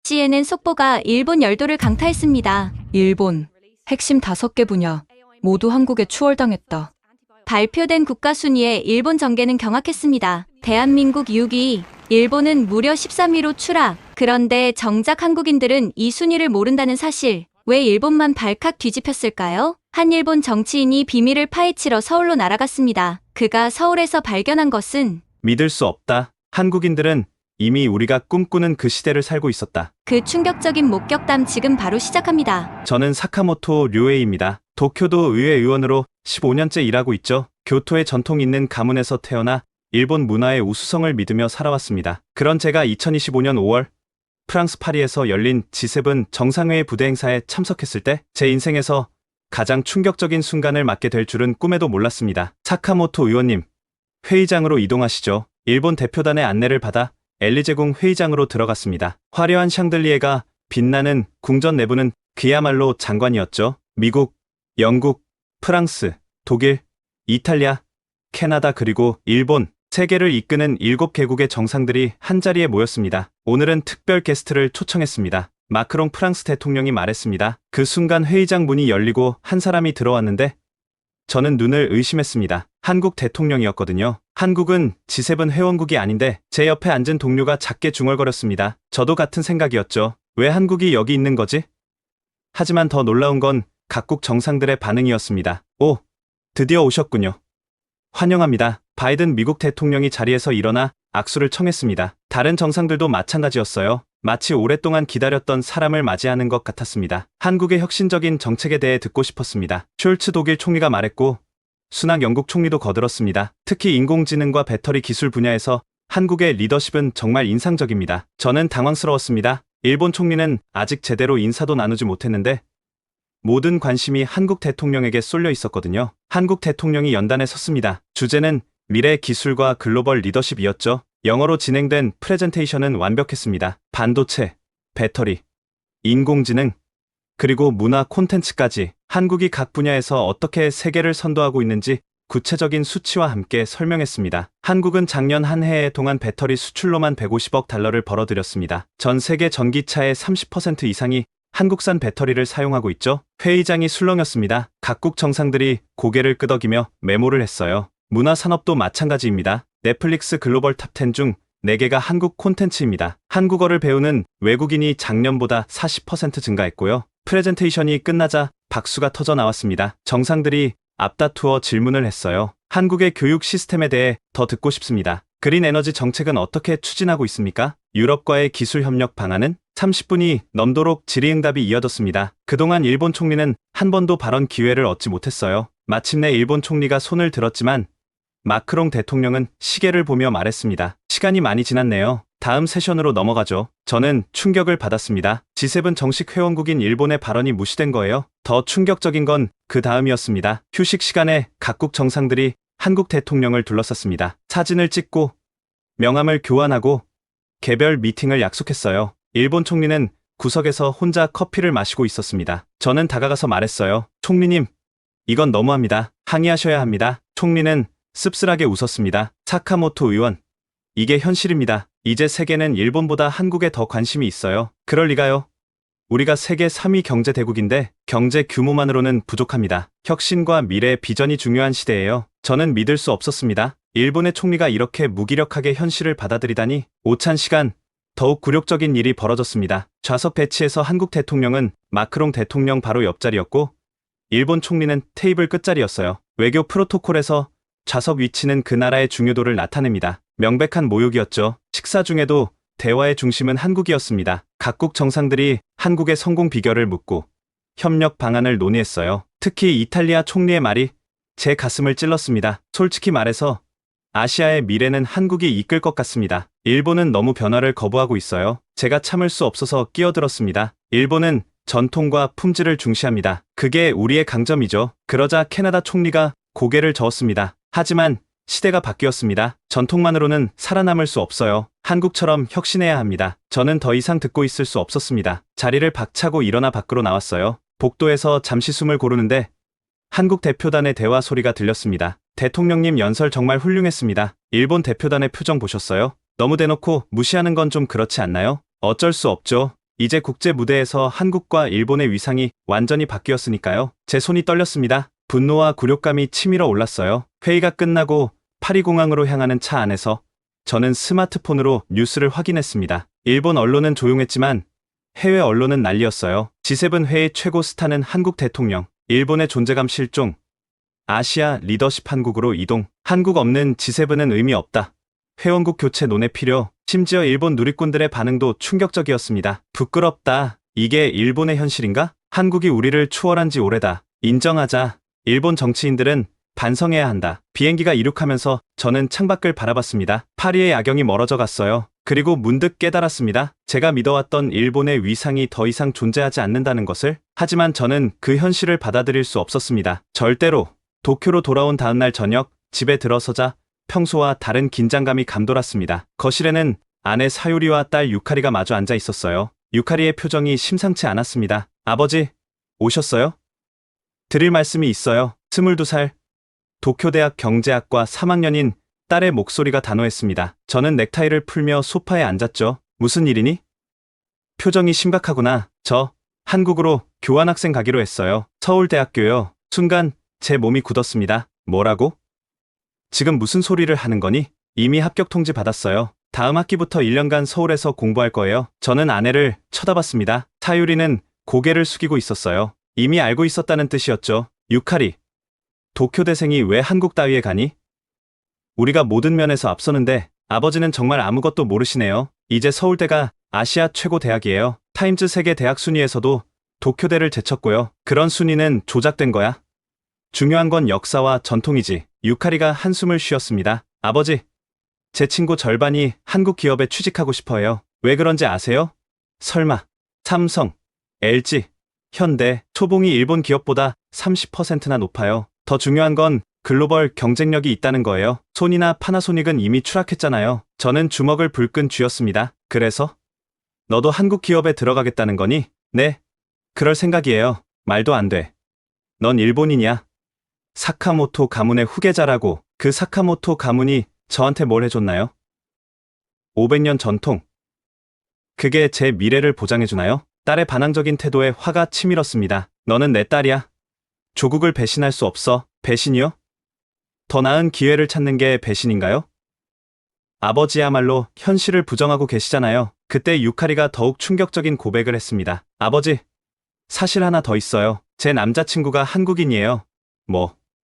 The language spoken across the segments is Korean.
잡지에는 속보가 일본 열도를 강타했습니다. 일본, 핵심 5개 분야, 모두 한국에 추월당했다. 발표된 국가 순위에 일본 정계는 경악했습니다. 대한민국 6위, 일본은 무려 13위로 추락. 그런데 정작 한국인들은 이 순위를 모른다는 사실. 왜 일본만 발칵 뒤집혔을까요? 한 일본 정치인이 비밀을 파헤치러 서울로 날아갔습니다. 그가 서울에서 발견한 것은 믿을 수 없다. 한국인들은 이미 우리가 꿈꾸는 그 시대를 살고 있었다. 그 충격적인 목격담 지금 바로 시작합니다. 저는 사카모토 류에이입니다. 도쿄도 의회 의원으로 15년째 일하고 있죠. 교토의 전통 있는 가문에서 태어나 일본 문화의 우수성을 믿으며 살아왔습니다. 그런 제가 2025년 5월 프랑스 파리에서 열린 G7 정상회의 부대 행사에 참석했을 때 제 인생에서 가장 충격적인 순간을 맞게 될 줄은 꿈에도 몰랐습니다. 사카모토 의원님, 회의장으로 이동하시죠. 일본 대표단의 안내를 받아 엘리제궁 회의장으로 들어갔습니다. 화려한 샹들리에가 빛나는 궁전 내부는 그야말로 장관이었죠. 미국, 영국, 프랑스, 독일, 이탈리아, 캐나다 그리고 일본, 세계를 이끄는 7개국의 정상들이 한자리에 모였습니다. 오늘은 특별 게스트를 초청했습니다. 마크롱 프랑스 대통령이 말했습니다. 그 순간 회의장 문이 열리고 한 사람이 들어왔는데 저는 눈을 의심했습니다. 한국 대통령이었거든요. 한국은 G7 회원국이 아닌데 제 옆에 앉은 동료가 작게 중얼거렸습니다. 저도 같은 생각이었죠. 왜 한국이 여기 있는 거지? 하지만 더 놀라운 건 각국 정상들의 반응이었습니다. 오, 드디어 오셨군요. 환영합니다. 바이든 미국 대통령이 자리에서 일어나 악수를 청했습니다. 다른 정상들도 마찬가지였어요. 마치 오랫동안 기다렸던 사람을 맞이하는 것 같았습니다. 한국의 혁신적인 정책에 대해 듣고 싶었습니다. 숄츠 독일 총리가 말했고 수낙 영국 총리도 거들었습니다. 특히 인공지능과 배터리 기술 분야에서 한국의 리더십은 정말 인상적입니다. 저는 당황스러웠습니다. 일본 총리는 아직 제대로 인사도 나누지 못했는데 모든 관심이 한국 대통령에게 쏠려 있었거든요. 한국 대통령이 연단에 섰습니다. 주제는 미래 기술과 글로벌 리더십이었죠. 영어로 진행된 프레젠테이션은 완벽했습니다. 반도체, 배터리, 인공지능, 그리고 문화 콘텐츠까지 한국이 각 분야에서 어떻게 세계를 선도하고 있는지 구체적인 수치와 함께 설명했습니다. 한국은 작년 한 해 동안 배터리 수출로만 150억 달러를 벌어들였습니다. 전 세계 전기차의 30% 이상이 한국산 배터리를 사용하고 있죠. 회의장이 술렁였습니다. 각국 정상들이 고개를 끄덕이며 메모를 했어요. 문화산업도 마찬가지입니다. 넷플릭스 글로벌 탑10 중 4개가 한국 콘텐츠입니다. 한국어를 배우는 외국인이 작년보다 40% 증가했고요. 프레젠테이션이 끝나자 박수가 터져 나왔습니다. 정상들이 앞다투어 질문을 했어요. 한국의 교육 시스템에 대해 더 듣고 싶습니다. 그린 에너지 정책은 어떻게 추진하고 있습니까? 유럽과의 기술 협력 방안은? 30분이 넘도록 질의응답이 이어졌습니다. 그동안 일본 총리는 한 번도 발언 기회를 얻지 못했어요. 마침내 일본 총리가 손을 들었지만 마크롱 대통령은 시계를 보며 말했습니다. 시간이 많이 지났네요. 다음 세션으로 넘어가죠. 저는 충격을 받았습니다. G7 정식 회원국인 일본의 발언이 무시된 거예요. 더 충격적인 건 그 다음이었습니다. 휴식 시간에 각국 정상들이 한국 대통령을 둘러쌌습니다. 사진을 찍고 명함을 교환하고 개별 미팅을 약속했어요. 일본 총리는 구석에서 혼자 커피를 마시고 있었습니다. 저는 다가가서 말했어요. 총리님, 이건 너무합니다. 항의하셔야 합니다. 총리는 씁쓸하게 웃었습니다. 사카모토 의원, 이게 현실입니다. 이제 세계는 일본보다 한국에 더 관심이 있어요. 그럴 리가요. 우리가 세계 3위 경제 대국인데 경제 규모만으로는 부족합니다. 혁신과 미래의 비전이 중요한 시대예요. 저는 믿을 수 없었습니다. 일본의 총리가 이렇게 무기력하게 현실을 받아들이다니. 오찬 시간 더욱 굴욕적인 일이 벌어졌습니다. 좌석 배치에서 한국 대통령은 마크롱 대통령 바로 옆자리였고 일본 총리는 테이블 끝자리였어요. 외교 프로토콜에서 좌석 위치는 그 나라의 중요도를 나타냅니다. 명백한 모욕이었죠. 식사 중에도 대화의 중심은 한국이었습니다. 각국 정상들이 한국의 성공 비결을 묻고 협력 방안을 논의했어요. 특히 이탈리아 총리의 말이 제 가슴을 찔렀습니다. 솔직히 말해서 아시아의 미래는 한국이 이끌 것 같습니다. 일본은 너무 변화를 거부하고 있어요. 제가 참을 수 없어서 끼어들었습니다. 일본은 전통과 품질을 중시합니다. 그게 우리의 강점이죠. 그러자 캐나다 총리가 고개를 저었습니다. 하지만 시대가 바뀌었습니다. 전통만으로는 살아남을 수 없어요. 한국처럼 혁신해야 합니다. 저는 더 이상 듣고 있을 수 없었습니다. 자리를 박차고 일어나 밖으로 나왔어요. 복도에서 잠시 숨을 고르는데 한국 대표단의 대화 소리가 들렸습니다. 대통령님 연설 정말 훌륭했습니다. 일본 대표단의 표정 보셨어요? 너무 대놓고 무시하는 건 좀 그렇지 않나요? 어쩔 수 없죠. 이제 국제 무대에서 한국과 일본의 위상이 완전히 바뀌었으니까요. 제 손이 떨렸습니다. 분노와 굴욕감이 치밀어 올랐어요. 회의가 끝나고 파리공항으로 향하는 차 안에서 저는 스마트폰으로 뉴스를 확인했습니다. 일본 언론은 조용했지만 해외 언론은 난리였어요. G7 회의 최고 스타는 한국 대통령, 일본의 존재감 실종, 아시아 리더십 한국으로 이동, 한국 없는 G7은 의미 없다. 회원국 교체 논의 필요, 심지어 일본 누리꾼들의 반응도 충격적이었습니다. 부끄럽다. 이게 일본의 현실인가? 한국이 우리를 추월한 지 오래다. 인정하자. 일본 정치인들은 반성해야 한다. 비행기가 이륙하면서 저는 창밖을 바라봤습니다. 파리의 야경이 멀어져 갔어요. 그리고 문득 깨달았습니다. 제가 믿어왔던 일본의 위상이 더 이상 존재하지 않는다는 것을. 하지만 저는 그 현실을 받아들일 수 없었습니다. 절대로. 도쿄로 돌아온 다음날 저녁, 집에 들어서자 평소와 다른 긴장감이 감돌았습니다. 거실에는 아내 사유리와 딸 유카리가 마주 앉아 있었어요. 유카리의 표정이 심상치 않았습니다. 아버지, 오셨어요? 드릴 말씀이 있어요. 22살, 도쿄대학 경제학과 3학년인 딸의 목소리가 단호했습니다. 저는 넥타이를 풀며 소파에 앉았죠. 무슨 일이니? 표정이 심각하구나. 저 한국으로 교환학생 가기로 했어요. 서울대학교요. 순간 제 몸이 굳었습니다. 뭐라고? 지금 무슨 소리를 하는 거니? 이미 합격 통지 받았어요. 다음 학기부터 1년간 서울에서 공부할 거예요. 저는 아내를 쳐다봤습니다. 사유리는 고개를 숙이고 있었어요. 이미 알고 있었다는 뜻이었죠. 유카리, 도쿄대생이 왜 한국 따위에 가니? 우리가 모든 면에서 앞서는데 아버지는 정말 아무것도 모르시네요. 이제 서울대가 아시아 최고 대학이에요. 타임즈 세계 대학 순위에서도 도쿄대를 제쳤고요. 그런 순위는 조작된 거야. 중요한 건 역사와 전통이지. 유카리가 한숨을 쉬었습니다. 아버지, 제 친구 절반이 한국 기업에 취직하고 싶어요. 왜 그런지 아세요? 설마 삼성, LG, 현대, 초봉이 일본 기업보다 30%나 높아요. 더 중요한 건 글로벌 경쟁력이 있다는 거예요. 소니나 파나소닉은 이미 추락했잖아요. 저는 주먹을 불끈 쥐었습니다. 그래서? 너도 한국 기업에 들어가겠다는 거니? 네, 그럴 생각이에요. 말도 안 돼. 넌 일본인이야. 사카모토 가문의 후계자라고. 그 사카모토 가문이 저한테 뭘 해줬나요? 500년 전통. 그게 제 미래를 보장해주나요? 딸의 반항적인 태도에 화가 치밀었습니다. 너는 내 딸이야. 조국을 배신할 수 없어. 배신이요? 더 나은 기회를 찾는 게 배신인가요? 아버지야말로 현실을 부정하고 계시잖아요. 그때 유카리가 더욱 충격적인 고백을 했습니다. 아버지, 사실 하나 더 있어요. 제 남자친구가 한국인이에요.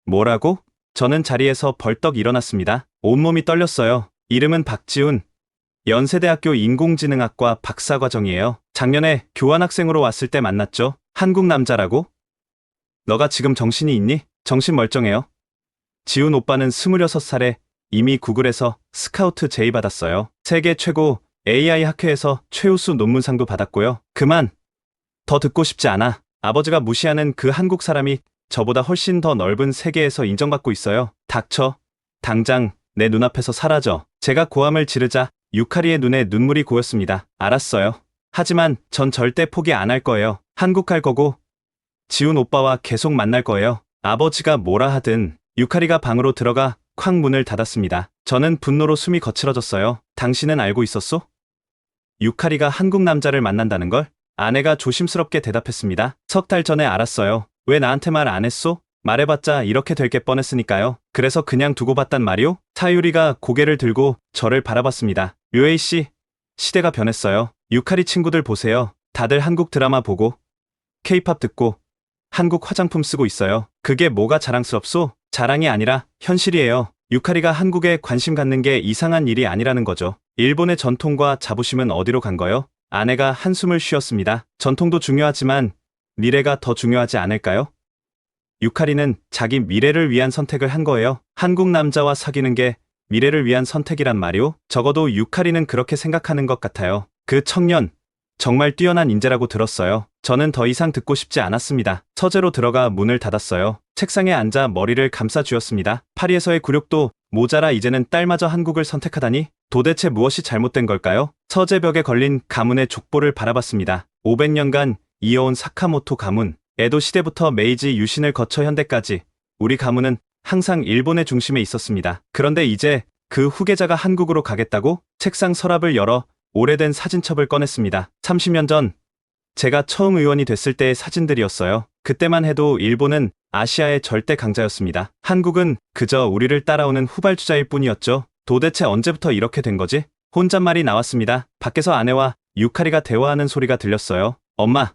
뭐라고? 저는 자리에서 벌떡 일어났습니다. 온몸이 떨렸어요. 이름은 박지훈. 연세대학교 인공지능학과 박사과정이에요. 작년에 교환학생으로 왔을 때 만났죠. 한국 남자라고? 너가 지금 정신이 있니? 정신 멀쩡해요. 지훈 오빠는 26살에 이미 구글에서 스카우트 제의 받았어요. 세계 최고 AI 학회에서 최우수 논문상도 받았고요. 그만! 더 듣고 싶지 않아. 아버지가 무시하는 그 한국 사람이 저보다 훨씬 더 넓은 세계에서 인정받고 있어요. 닥쳐. 당장 내 눈앞에서 사라져. 제가 고함을 지르자 유카리의 눈에 눈물이 고였습니다. 알았어요. 하지만 전 절대 포기 안 할 거예요. 한국 갈 거고 지훈 오빠와 계속 만날 거예요. 아버지가 뭐라 하든. 유카리가 방으로 들어가 쾅 문을 닫았습니다. 저는 분노로 숨이 거칠어졌어요. 당신은 알고 있었소? 유카리가 한국 남자를 만난다는 걸? 아내가 조심스럽게 대답했습니다. 석 달 전에 알았어요. 왜 나한테 말 안 했소? 말해봤자 이렇게 될 게 뻔했으니까요. 그래서 그냥 두고 봤단 말이오? 사유리가 고개를 들고 저를 바라봤습니다. 류에이 씨, 시대가 변했어요. 유카리 친구들 보세요. 다들 한국 드라마 보고 K-팝 듣고 한국 화장품 쓰고 있어요. 그게 뭐가 자랑스럽소? 자랑이 아니라 현실이에요. 유카리가 한국에 관심 갖는 게 이상한 일이 아니라는 거죠. 일본의 전통과 자부심은 어디로 간 거요? 아내가 한숨을 쉬었습니다. 전통도 중요하지만 미래가 더 중요하지 않을까요? 유카리는 자기 미래를 위한 선택을 한 거예요. 한국 남자와 사귀는 게 미래를 위한 선택이란 말이오? 적어도 유카리는 그렇게 생각하는 것 같아요. 그 청년, 정말 뛰어난 인재라고 들었어요. 저는 더 이상 듣고 싶지 않았습니다. 서재로 들어가 문을 닫았어요. 책상에 앉아 머리를 감싸 쥐었습니다. 파리에서의 굴욕도 모자라 이제는 딸마저 한국을 선택하다니? 도대체 무엇이 잘못된 걸까요? 서재벽에 걸린 가문의 족보를 바라봤습니다. 500년간 이어온 사카모토 가문. 에도 시대부터 메이지 유신을 거쳐 현대까지 우리 가문은 항상 일본의 중심에 있었습니다. 그런데 이제 그 후계자가 한국으로 가겠다고? 책상 서랍을 열어 오래된 사진첩을 꺼냈습니다. 30년 전 제가 처음 의원이 됐을 때의 사진들이었어요. 그때만 해도 일본은 아시아의 절대 강자였습니다. 한국은 그저 우리를 따라오는 후발주자일 뿐이었죠. 도대체 언제부터 이렇게 된 거지? 혼잣말이 나왔습니다. 밖에서 아내와 유카리가 대화하는 소리가 들렸어요. 엄마,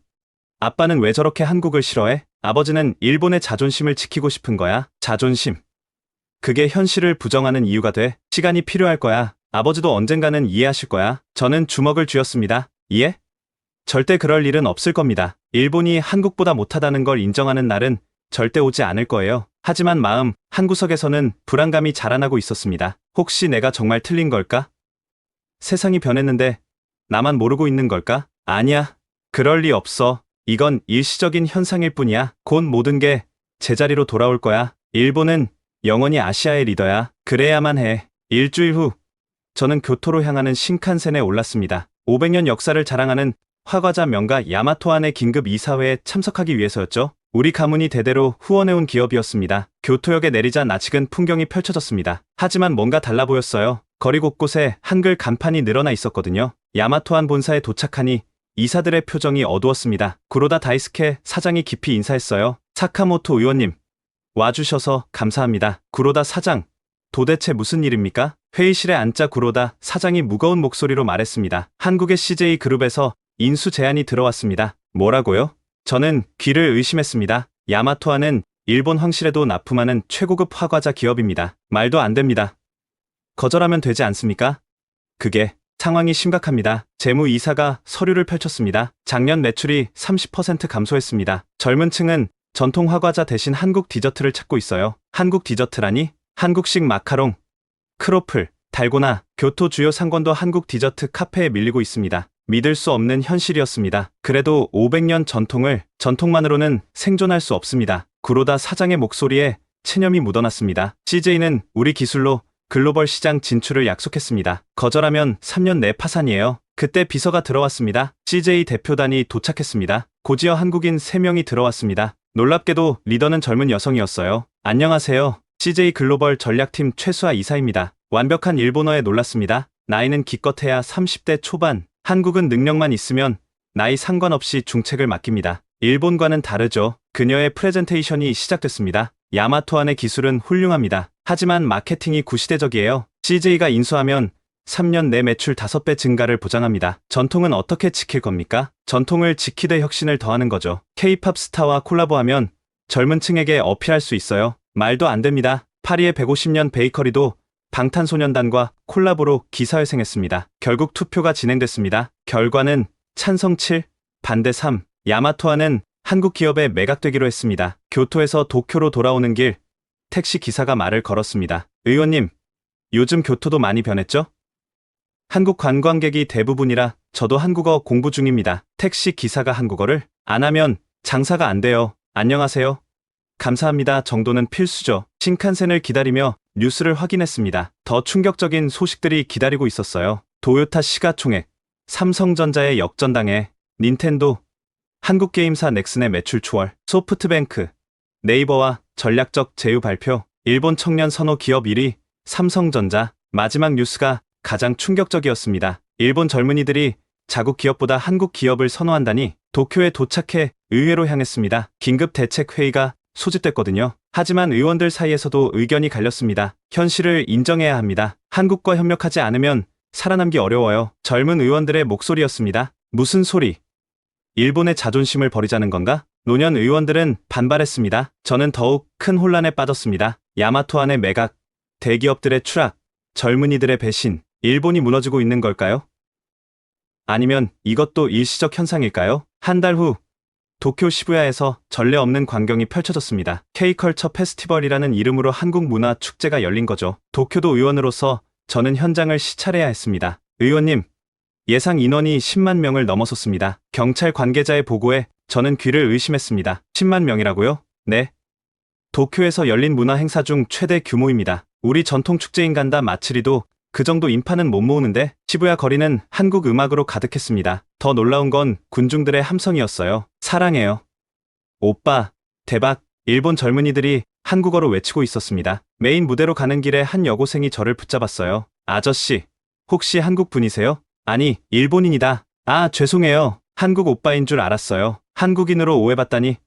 아빠는 왜 저렇게 한국을 싫어해? 아버지는 일본의 자존심을 지키고 싶은 거야. 자존심. 그게 현실을 부정하는 이유가 돼. 시간이 필요할 거야. 아버지도 언젠가는 이해하실 거야. 저는 주먹을 쥐었습니다. 이해? 절대 그럴 일은 없을 겁니다. 일본이 한국보다 못하다는 걸 인정하는 날은 절대 오지 않을 거예요. 하지만 마음 한구석에서는 불안감이 자라나고 있었습니다. 혹시 내가 정말 틀린 걸까? 세상이 변했는데 나만 모르고 있는 걸까? 아니야. 그럴 리 없어. 이건 일시적인 현상일 뿐이야. 곧 모든 게 제자리로 돌아올 거야. 일본은 영원히 아시아의 리더야. 그래야만 해. 일주일 후 저는 교토로 향하는 신칸센에 올랐습니다. 500년 역사를 자랑하는 화과자 명가 야마토안의 긴급 이사회에 참석하기 위해서였죠. 우리 가문이 대대로 후원해온 기업이었습니다. 교토역에 내리자 낯익은 풍경이 펼쳐졌습니다. 하지만 뭔가 달라 보였어요. 거리 곳곳에 한글 간판이 늘어나 있었거든요. 야마토안 본사에 도착하니 이사들의 표정이 어두웠습니다. 구로다 다이스케 사장이 깊이 인사했어요. 사카모토 의원님, 와주셔서 감사합니다. 구로다 사장, 도대체 무슨 일입니까? 회의실에 앉자 구로다 사장이 무거운 목소리로 말했습니다. 한국의 CJ그룹에서 인수 제안이 들어왔습니다. 뭐라고요? 저는 귀를 의심했습니다. 야마토아는 일본 황실에도 납품하는 최고급 화과자 기업입니다. 말도 안 됩니다. 거절하면 되지 않습니까? 그게 상황이 심각합니다. 재무이사가 서류를 펼쳤습니다. 작년 매출이 30% 감소했습니다. 젊은 층은 전통 화과자 대신 한국 디저트를 찾고 있어요. 한국 디저트라니? 한국식 마카롱, 크로플, 달고나, 교토 주요 상권도 한국 디저트 카페에 밀리고 있습니다. 믿을 수 없는 현실이었습니다. 그래도 500년 전통만으로는 생존할 수 없습니다. 구로다 사장의 목소리에 체념이 묻어났습니다. CJ는 우리 기술로 글로벌 시장 진출을 약속했습니다. 거절하면 3년 내 파산이에요. 그때 비서가 들어왔습니다. CJ 대표단이 도착했습니다. 고지어 한국인 3명이 들어왔습니다. 놀랍게도 리더는 젊은 여성이었어요. 안녕하세요. CJ 글로벌 전략팀 최수아 이사입니다. 완벽한 일본어에 놀랐습니다. 나이는 기껏해야 30대 초반. 한국은 능력만 있으면 나이 상관없이 중책을 맡깁니다. 일본과는 다르죠. 그녀의 프레젠테이션이 시작됐습니다. 야마토안의 기술은 훌륭합니다. 하지만 마케팅이 구시대적이에요. CJ가 인수하면 3년 내 매출 5배 증가를 보장합니다. 전통은 어떻게 지킬 겁니까? 전통을 지키되 혁신을 더하는 거죠. K-팝 스타와 콜라보하면 젊은 층에게 어필할 수 있어요. 말도 안 됩니다. 파리의 150년 베이커리도 방탄소년단과 콜라보로 기사회생했습니다. 결국 투표가 진행됐습니다. 결과는 찬성 7, 반대 3. 야마토아는 한국 기업에 매각되기로 했습니다. 교토에서 도쿄로 돌아오는 길, 택시 기사가 말을 걸었습니다. 의원님, 요즘 교토도 많이 변했죠? 한국 관광객이 대부분이라 저도 한국어 공부 중입니다. 택시 기사가 한국어를 안 하면 장사가 안 돼요. 안녕하세요. 감사합니다 정도는 필수죠. 신칸센을 기다리며 뉴스를 확인했습니다. 더 충격적인 소식들이 기다리고 있었어요. 도요타 시가총액, 삼성전자의 역전당해, 닌텐도, 한국게임사 넥슨의 매출 초월, 소프트뱅크, 네이버와 전략적 제휴 발표, 일본 청년 선호 기업 1위, 삼성전자. 마지막 뉴스가 가장 충격적이었습니다. 일본 젊은이들이 자국 기업보다 한국 기업을 선호한다니 도쿄에 도착해 의회로 향했습니다. 긴급 대책 회의가 소집됐거든요. 하지만 의원들 사이에서도 의견이 갈렸습니다. 현실을 인정해야 합니다. 한국과 협력하지 않으면 살아남기 어려워요. 젊은 의원들의 목소리였습니다. 무슨 소리? 일본의 자존심을 버리자는 건가? 노년 의원들은 반발했습니다. 저는 더욱 큰 혼란에 빠졌습니다. 야마토안의 매각, 대기업들의 추락, 젊은이들의 배신, 일본이 무너지고 있는 걸까요? 아니면 이것도 일시적 현상일까요? 한 달 후 도쿄 시부야에서 전례 없는 광경이 펼쳐졌습니다. K컬처 페스티벌이라는 이름으로 한국 문화 축제가 열린 거죠. 도쿄도 의원으로서 저는 현장을 시찰해야 했습니다. 의원님, 예상 인원이 10만 명을 넘어섰습니다. 경찰 관계자의 보고에 저는 귀를 의심했습니다. 10만 명이라고요? 네. 도쿄에서 열린 문화 행사 중 최대 규모입니다. 우리 전통 축제인 간다 마츠리도 그 정도 인파는 못 모으는데 시부야 거리는 한국 음악으로 가득했습니다. 더 놀라운 건 군중들의 함성이었어요. 사랑해요. 오빠, 대박. 일본 젊은이들이 한국어로 외치고 있었습니다. 메인 무대로 가는 길에 한 여고생이 저를 붙잡았어요. 아저씨, 혹시 한국 분이세요? 아니, 일본인이다. 아, 죄송해요. 한국 오빠인 줄 알았어요. 한국인으로 오해받다니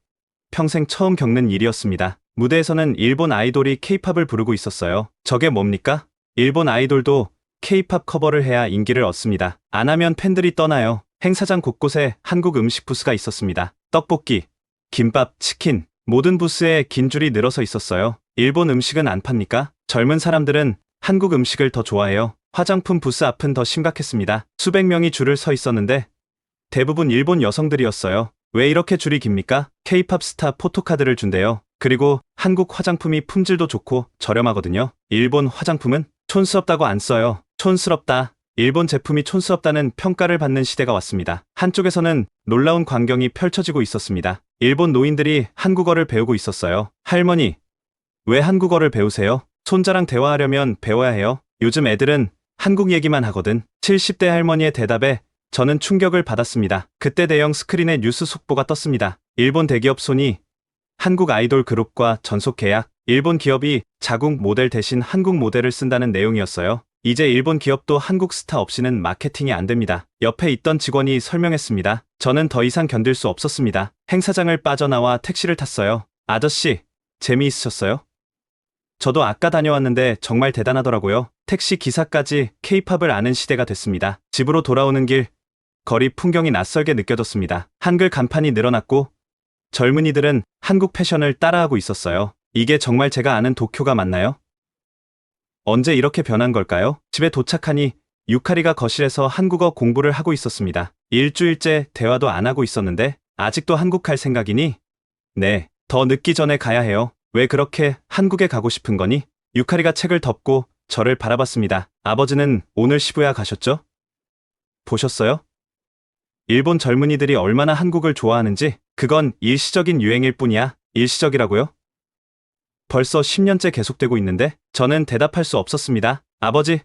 평생 처음 겪는 일이었습니다. 무대에서는 일본 아이돌이 케이팝을 부르고 있었어요. 저게 뭡니까? 일본 아이돌도 케이팝 커버를 해야 인기를 얻습니다. 안 하면 팬들이 떠나요. 행사장 곳곳에 한국 음식 부스가 있었습니다. 떡볶이, 김밥, 치킨, 모든 부스에 긴 줄이 늘어서 있었어요. 일본 음식은 안 팝니까? 젊은 사람들은 한국 음식을 더 좋아해요. 화장품 부스 앞은 더 심각했습니다. 수백 명이 줄을 서 있었는데 대부분 일본 여성들이었어요. 왜 이렇게 줄이 깁니까? 케이팝 스타 포토카드를 준대요. 그리고 한국 화장품이 품질도 좋고 저렴하거든요. 일본 화장품은 촌스럽다고 안 써요. 촌스럽다. 일본 제품이 촌스럽다는 평가를 받는 시대가 왔습니다. 한쪽에서는 놀라운 광경이 펼쳐지고 있었습니다. 일본 노인들이 한국어를 배우고 있었어요. 할머니, 왜 한국어를 배우세요? 손자랑 대화하려면 배워야 해요. 요즘 애들은 한국 얘기만 하거든. 70대 할머니의 대답에 저는 충격을 받았습니다. 그때 대형 스크린에 뉴스 속보가 떴습니다. 일본 대기업 소니, 한국 아이돌 그룹과 전속 계약, 일본 기업이 자국 모델 대신 한국 모델을 쓴다는 내용이었어요. 이제 일본 기업도 한국 스타 없이는 마케팅이 안 됩니다. 옆에 있던 직원이 설명했습니다. 저는 더 이상 견딜 수 없었습니다. 행사장을 빠져나와 택시를 탔어요. 아저씨, 재미있으셨어요? 저도 아까 다녀왔는데 정말 대단하더라고요. 택시 기사까지 케이팝을 아는 시대가 됐습니다. 집으로 돌아오는 길, 거리 풍경이 낯설게 느껴졌습니다. 한글 간판이 늘어났고 젊은이들은 한국 패션을 따라하고 있었어요. 이게 정말 제가 아는 도쿄가 맞나요? 언제 이렇게 변한 걸까요? 집에 도착하니 유카리가 거실에서 한국어 공부를 하고 있었습니다. 일주일째 대화도 안 하고 있었는데 아직도 한국 갈 생각이니? 네, 더 늦기 전에 가야 해요. 왜 그렇게 한국에 가고 싶은 거니? 유카리가 책을 덮고 저를 바라봤습니다. 아버지는 오늘 시부야 가셨죠? 보셨어요? 일본 젊은이들이 얼마나 한국을 좋아하는지. 그건 일시적인 유행일 뿐이야. 일시적이라고요? 벌써 10년째 계속되고 있는데 저는 대답할 수 없었습니다. 아버지,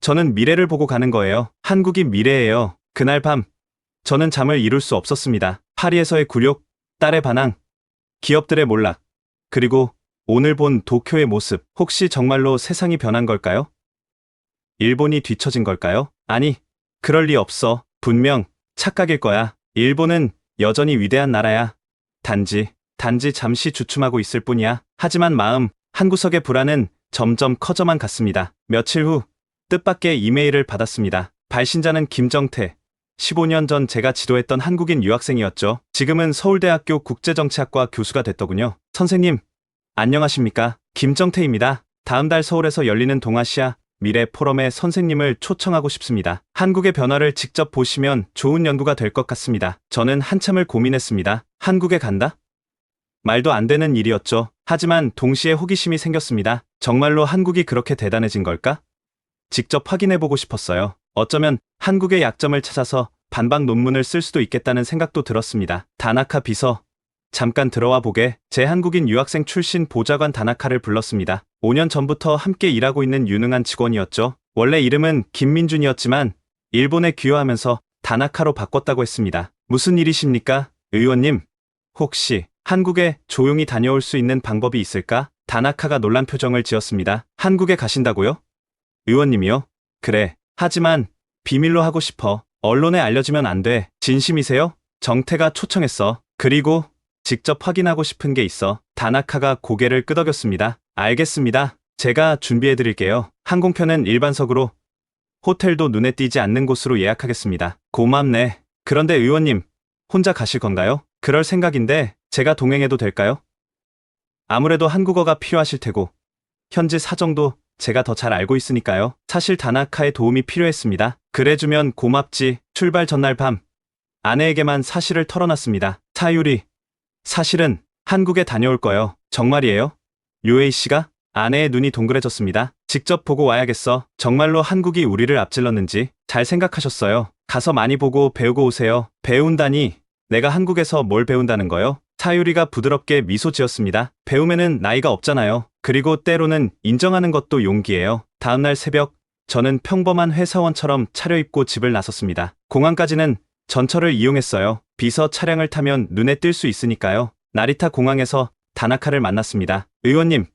저는 미래를 보고 가는 거예요. 한국이 미래예요. 그날 밤 저는 잠을 이룰 수 없었습니다. 파리에서의 굴욕, 딸의 반항, 기업들의 몰락, 그리고 오늘 본 도쿄의 모습. 혹시 정말로 세상이 변한 걸까요? 일본이 뒤처진 걸까요? 아니, 그럴 리 없어. 분명 착각일 거야. 일본은 여전히 위대한 나라야. 단지 잠시 주춤하고 있을 뿐이야. 하지만 마음 한구석의 불안은 점점 커져만 갔습니다. 며칠 후 뜻밖의 이메일을 받았습니다. 발신자는 김정태. 15년 전 제가 지도했던 한국인 유학생이었죠. 지금은 서울대학교 국제정치학과 교수가 됐더군요. 선생님, 안녕하십니까? 김정태입니다. 다음 달 서울에서 열리는 동아시아 미래 포럼에 선생님을 초청하고 싶습니다. 한국의 변화를 직접 보시면 좋은 연구가 될 것 같습니다. 저는 한참을 고민했습니다. 한국에 간다? 말도 안 되는 일이었죠. 하지만 동시에 호기심이 생겼습니다. 정말로 한국이 그렇게 대단해진 걸까? 직접 확인해보고 싶었어요. 어쩌면 한국의 약점을 찾아서 반박 논문을 쓸 수도 있겠다는 생각도 들었습니다. 다나카 비서, 잠깐 들어와 보게. 제 한국인 유학생 출신 보좌관 다나카를 불렀습니다. 5년 전부터 함께 일하고 있는 유능한 직원이었죠. 원래 이름은 김민준이었지만 일본에 귀화하면서 다나카로 바꿨다고 했습니다. 무슨 일이십니까? 의원님, 혹시 한국에 조용히 다녀올 수 있는 방법이 있을까? 다나카가 놀란 표정을 지었습니다. 한국에 가신다고요? 의원님이요? 그래. 하지만 비밀로 하고 싶어. 언론에 알려지면 안 돼. 진심이세요? 정태가 초청했어. 그리고 직접 확인하고 싶은 게 있어. 다나카가 고개를 끄덕였습니다. 알겠습니다. 제가 준비해드릴게요. 항공편은 일반석으로, 호텔도 눈에 띄지 않는 곳으로 예약하겠습니다. 고맙네. 그런데 의원님, 혼자 가실 건가요? 그럴 생각인데 제가 동행해도 될까요? 아무래도 한국어가 필요하실 테고 현지 사정도 제가 더 잘 알고 있으니까요. 사실 다나카의 도움이 필요했습니다. 그래주면 고맙지. 출발 전날 밤 아내에게만 사실을 털어놨습니다. 사유리, 사실은 한국에 다녀올 거예요. 정말이에요? 요에이 씨가? 아내의 눈이 동그래졌습니다. 직접 보고 와야겠어. 정말로 한국이 우리를 앞질렀는지 잘 생각하셨어요. 가서 많이 보고 배우고 오세요. 배운다니, 내가 한국에서 뭘 배운다는 거요? 사유리가 부드럽게 미소 지었습니다. 배움에는 나이가 없잖아요. 그리고 때로는 인정하는 것도 용기예요. 다음날 새벽, 저는 평범한 회사원처럼 차려입고 집을 나섰습니다. 공항까지는 전철을 이용했어요. 비서 차량을 타면 눈에 띌 수 있으니까요. 나리타 공항에서 다나카를 만났습니다. 의원님,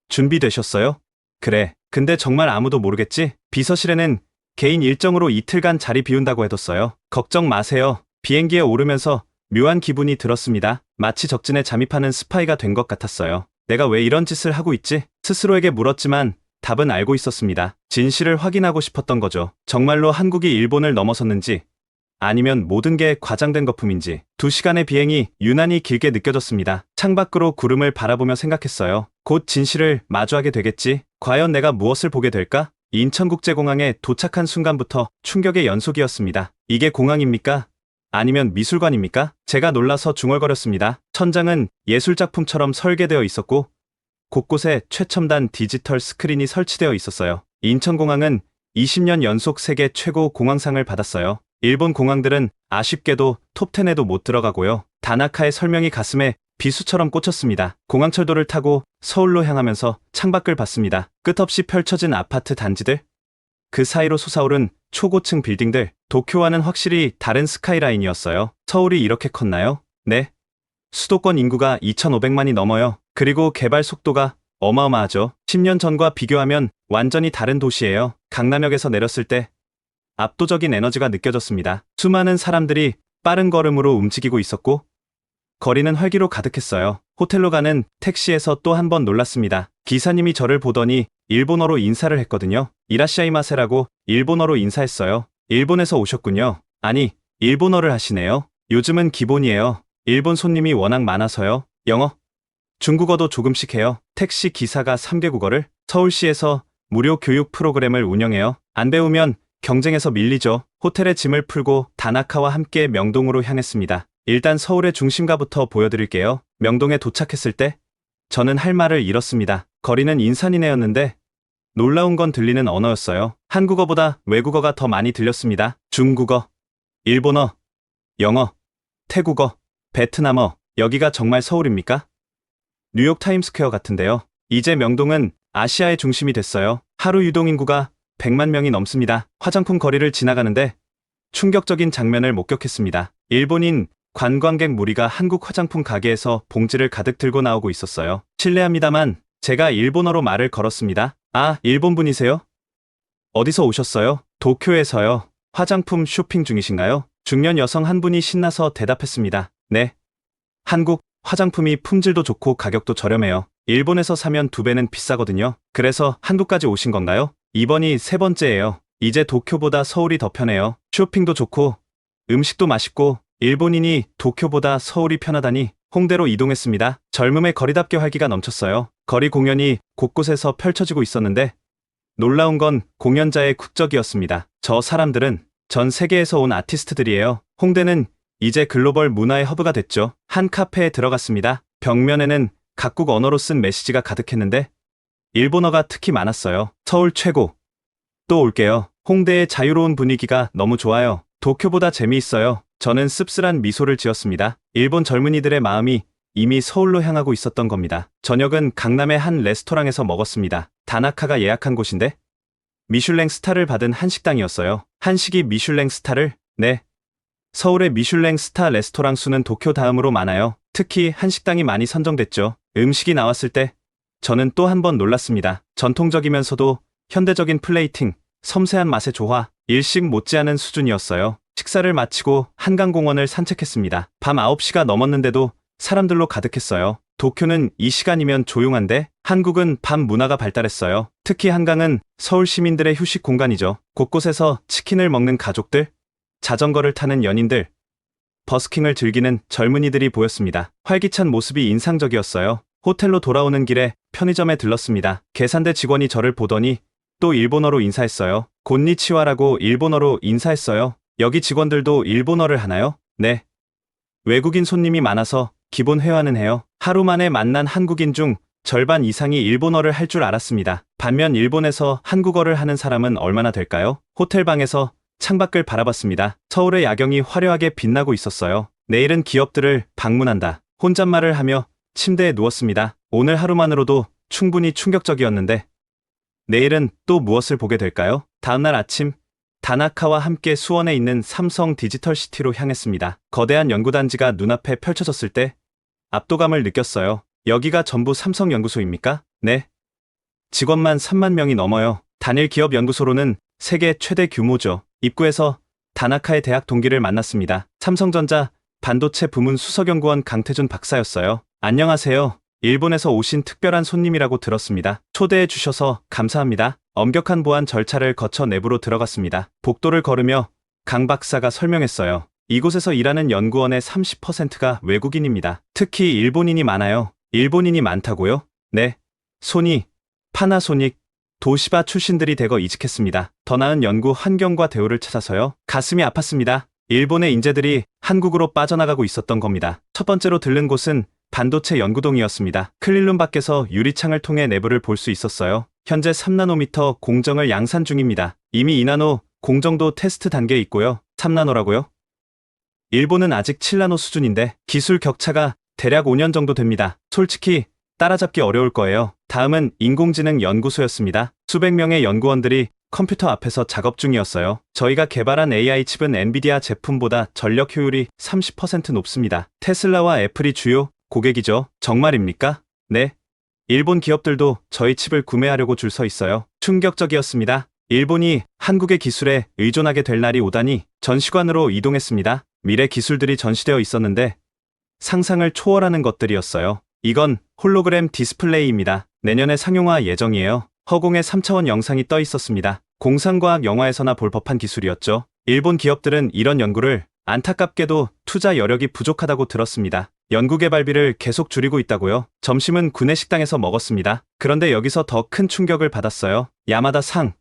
준비되셨어요? 그래. 근데 정말 아무도 모르겠지? 비서실에는 개인 일정으로 이틀간 자리 비운다고 해뒀어요. 걱정 마세요. 비행기에 오르면서 묘한 기분이 들었습니다. 마치 적진에 잠입하는 스파이가 된 것 같았어요. 내가 왜 이런 짓을 하고 있지? 스스로에게 물었지만 답은 알고 있었습니다. 진실을 확인하고 싶었던 거죠. 정말로 한국이 일본을 넘어섰는지 아니면 모든 게 과장된 것품인지. 2시간의 비행이 유난히 길게 느껴졌습니다. 창밖으로 구름을 바라보며 생각했어요. 곧 진실을 마주하게 되겠지. 과연 내가 무엇을 보게 될까? 인천국제공항에 도착한 순간부터 충격의 연속이었습니다. 이게 공항입니까? 아니면 미술관입니까? 제가 놀라서 중얼거렸습니다. 천장은 예술작품처럼 설계되어 있었고 곳곳에 최첨단 디지털 스크린이 설치되어 있었어요. 인천공항은 20년 연속 세계 최고 공항상을 받았어요. 일본 공항들은 아쉽게도 톱10에도 못 들어가고요. 다나카의 설명이 가슴에 비수처럼 꽂혔습니다. 공항철도를 타고 서울로 향하면서 창밖을 봤습니다. 끝없이 펼쳐진 아파트 단지들, 그 사이로 솟아오른 초고층 빌딩들, 도쿄와는 확실히 다른 스카이라인이었어요. 서울이 이렇게 컸나요? 네. 수도권 인구가 2,500만이 넘어요. 그리고 개발 속도가 어마어마하죠. 10년 전과 비교하면 완전히 다른 도시예요. 강남역에서 내렸을 때 압도적인 에너지가 느껴졌습니다. 수많은 사람들이 빠른 걸음으로 움직이고 있었고 거리는 활기로 가득했어요. 호텔로 가는 택시에서 또 한 번 놀랐습니다. 기사님이 저를 보더니 일본어로 인사를 했거든요. 이라시아이마세라고 일본어로 인사했어요. 일본에서 오셨군요. 아니, 일본어를 하시네요. 요즘은 기본이에요. 일본 손님이 워낙 많아서요. 영어, 중국어도 조금씩 해요. 택시 기사가 3개 국어를. 서울시에서 무료 교육 프로그램을 운영해요. 안 배우면 경쟁에서 밀리죠. 호텔에 짐을 풀고 다나카와 함께 명동으로 향했습니다. 일단 서울의 중심가부터 보여드릴게요. 명동에 도착했을 때 저는 할 말을 잃었습니다. 거리는 인산이네였는데 놀라운 건 들리는 언어였어요. 한국어보다 외국어가 더 많이 들렸습니다. 중국어, 일본어, 영어, 태국어, 베트남어. 여기가 정말 서울입니까? 뉴욕 타임스퀘어 같은데요. 이제 명동은 아시아의 중심이 됐어요. 하루 유동인구가 100만 명이 넘습니다. 화장품 거리를 지나가는데 충격적인 장면을 목격했습니다. 일본인 관광객 무리가 한국 화장품 가게에서 봉지를 가득 들고 나오고 있었어요. 실례합니다만 제가 일본어로 말을 걸었습니다. 아, 일본 분이세요? 어디서 오셨어요? 도쿄에서요. 화장품 쇼핑 중이신가요? 중년 여성 한 분이 신나서 대답했습니다. 네. 한국 화장품이 품질도 좋고 가격도 저렴해요. 일본에서 사면 2배는 비싸거든요. 그래서 한국까지 오신 건가요? 이번이 3번째예요. 이제 도쿄보다 서울이 더 편해요. 쇼핑도 좋고 음식도 맛있고 일본인이 도쿄보다 서울이 편하다니. 홍대로 이동했습니다. 젊음의 거리답게 활기가 넘쳤어요. 거리 공연이 곳곳에서 펼쳐지고 있었는데 놀라운 건 공연자의 국적이었습니다. 저 사람들은 전 세계에서 온 아티스트들이에요. 홍대는 이제 글로벌 문화의 허브가 됐죠. 한 카페에 들어갔습니다. 벽면에는 각국 언어로 쓴 메시지가 가득했는데 일본어가 특히 많았어요. 서울 최고. 또 올게요. 홍대의 자유로운 분위기가 너무 좋아요. 도쿄보다 재미있어요. 저는 씁쓸한 미소를 지었습니다. 일본 젊은이들의 마음이 이미 서울로 향하고 있었던 겁니다. 저녁은 강남의 한 레스토랑에서 먹었습니다. 다나카가 예약한 곳인데 미슐랭 스타를 받은 한식당이었어요. 한식이 미슐랭 스타를? 네. 서울의 미슐랭 스타 레스토랑 수는 도쿄 다음으로 많아요. 특히 한식당이 많이 선정됐죠. 음식이 나왔을 때 저는 또 한 번 놀랐습니다. 전통적이면서도 현대적인 플레이팅, 섬세한 맛의 조화, 일식 못지않은 수준이었어요. 식사를 마치고 한강공원을 산책했습니다. 밤 9시가 넘었는데도 사람들로 가득했어요. 도쿄는 이 시간이면 조용한데 한국은 밤 문화가 발달했어요. 특히 한강은 서울 시민들의 휴식 공간이죠. 곳곳에서 치킨을 먹는 가족들, 자전거를 타는 연인들, 버스킹을 즐기는 젊은이들이 보였습니다. 활기찬 모습이 인상적이었어요. 호텔로 돌아오는 길에 편의점에 들렀습니다. 계산대 직원이 저를 보더니 또 일본어로 인사했어요. 곤니치와라고 일본어로 인사했어요. 여기 직원들도 일본어를 하나요? 네. 외국인 손님이 많아서 기본 회화는 해요. 하루 만에 만난 한국인 중 절반 이상이 일본어를 할 줄 알았습니다. 반면 일본에서 한국어를 하는 사람은 얼마나 될까요? 호텔 방에서 창밖을 바라봤습니다. 서울의 야경이 화려하게 빛나고 있었어요. 내일은 기업들을 방문한다. 혼잣말을 하며 침대에 누웠습니다. 오늘 하루만으로도 충분히 충격적이었는데 내일은 또 무엇을 보게 될까요? 다음날 아침 다나카와 함께 수원에 있는 삼성 디지털 시티로 향했습니다. 거대한 연구단지가 눈앞에 펼쳐졌을 때 압도감을 느꼈어요. 여기가 전부 삼성 연구소입니까? 네. 직원만 3만 명이 넘어요. 단일 기업 연구소로는 세계 최대 규모죠. 입구에서 다나카의 대학 동기를 만났습니다. 삼성전자 반도체 부문 수석연구원 강태준 박사였어요. 안녕하세요. 일본에서 오신 특별한 손님이라고 들었습니다. 초대해 주셔서 감사합니다. 엄격한 보안 절차를 거쳐 내부로 들어갔습니다. 복도를 걸으며 강 박사가 설명했어요. 이곳에서 일하는 연구원의 30%가 외국인입니다. 특히 일본인이 많아요. 일본인이 많다고요? 네. 소니, 파나소닉, 도시바 출신들이 대거 이직했습니다. 더 나은 연구 환경과 대우를 찾아서요. 가슴이 아팠습니다. 일본의 인재들이 한국으로 빠져나가고 있었던 겁니다. 첫 번째로 들른 곳은 반도체 연구동이었습니다. 클린룸 밖에서 유리창을 통해 내부를 볼 수 있었어요. 현재 3나노미터 공정을 양산 중입니다. 이미 2나노 공정도 테스트 단계에 있고요. 3나노라고요? 일본은 아직 7나노 수준인데 기술 격차가 대략 5년 정도 됩니다. 솔직히 따라잡기 어려울 거예요. 다음은 인공지능 연구소였습니다. 수백 명의 연구원들이 컴퓨터 앞에서 작업 중이었어요. 저희가 개발한 AI 칩은 엔비디아 제품보다 전력 효율이 30% 높습니다. 테슬라와 애플이 주요 고객이죠. 정말입니까? 네. 일본 기업들도 저희 칩을 구매하려고 줄 서 있어요. 충격적이었습니다. 일본이 한국의 기술에 의존하게 될 날이 오다니 전시관으로 이동했습니다. 미래 기술들이 전시되어 있었는데 상상을 초월하는 것들이었어요. 이건 홀로그램 디스플레이입니다. 내년에 상용화 예정이에요. 허공에 3차원 영상이 떠 있었습니다. 공상과학 영화에서나 볼 법한 기술이었죠. 일본 기업들은 이런 연구를 안타깝게도 투자 여력이 부족하다고 들었습니다. 연구개발비를 계속 줄이고 있다고요. 점심은 구내식당에서 먹었습니다. 그런데 여기서 더 큰 충격을 받았어요. 야마다 상.